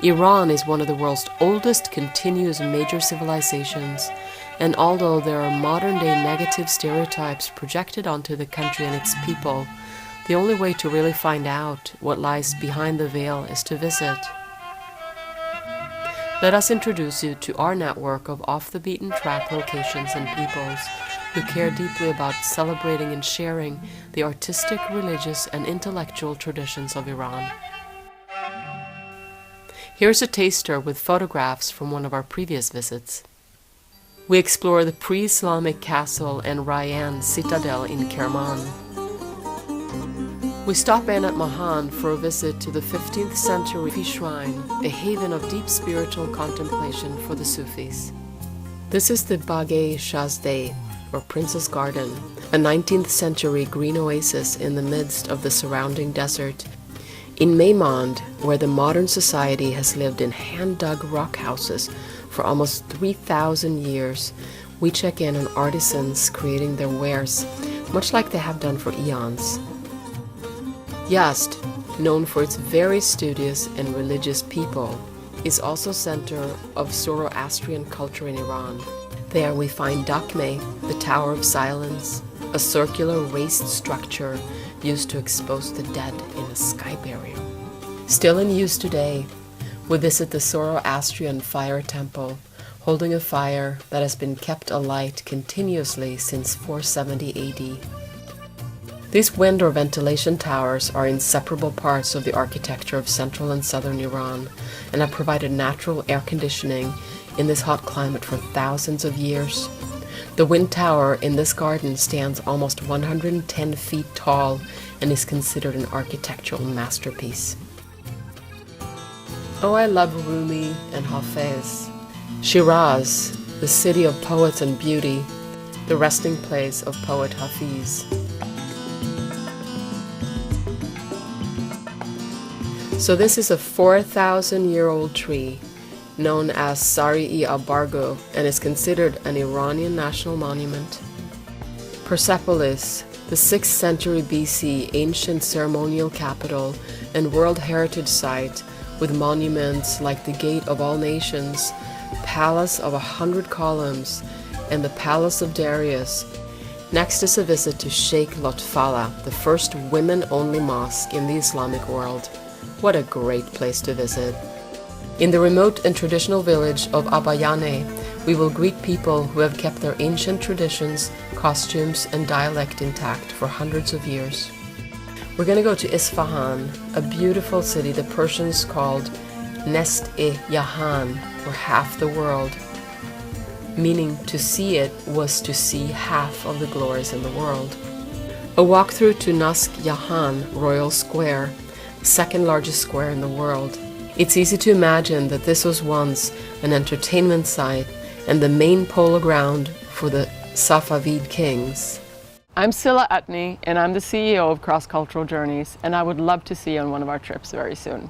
Iran is one of the world's oldest continuous major civilizations, and although there are modern-day negative stereotypes projected onto the country and its people, the only way to really find out what lies behind the veil is to visit. Let us introduce you to our network of off-the-beaten-track locations and peoples who care deeply about celebrating and sharing the artistic, religious, and intellectual traditions of Iran. Here's a taster with photographs from one of our previous visits. We explore the pre-Islamic castle and Rayyan citadel in Kerman. We stop in at Mahan for a visit to the 15th century Sufi shrine, a haven of deep spiritual contemplation for the Sufis. This is the Bagh Shazde, or Princess Garden, a 19th century green oasis in the midst of the surrounding desert. In Maymand, where the modern society has lived in hand-dug rock houses for almost 3,000 years, we check in on artisans creating their wares, much like they have done for eons. Yazd, known for its very studious and religious people, is also center of Zoroastrian culture in Iran. There we find Dakhme, the Tower of Silence, a circular raised structure used to expose the dead in a sky burial. Still in use today, we visit the Zoroastrian fire temple, holding a fire that has been kept alight continuously since 470 AD. These wind or ventilation towers are inseparable parts of the architecture of central and southern Iran and have provided natural air conditioning in this hot climate for thousands of years. The wind tower in this garden stands almost 110 feet tall and is considered an architectural masterpiece. Oh, I love Rumi and Hafez. Shiraz, the city of poets and beauty, the resting place of poet Hafiz. So this is a 4,000-year-old tree known as Sari-i-Abargo and is considered an Iranian national monument. Persepolis, the 6th century BC ancient ceremonial capital and World Heritage Site with monuments like the Gate of All Nations, Palace of 100 Columns, and the Palace of Darius. Next is a visit to Sheikh Lotfallah, the first women-only mosque in the Islamic world. What a great place to visit. In the remote and traditional village of Abayane, we will greet people who have kept their ancient traditions, costumes, and dialect intact for hundreds of years. We're going to go to Isfahan, a beautiful city the Persians called Nest-e-Jahan, or half the world, meaning to see it was to see half of the glories in the world. A walkthrough to Nask-Jahan Royal Square, the second largest square in the world. It's easy to imagine that this was once an entertainment site and the main polo ground for the Safavid kings. I'm Sila Utney, and I'm the CEO of Cross Cultural Journeys, and I would love to see you on one of our trips very soon.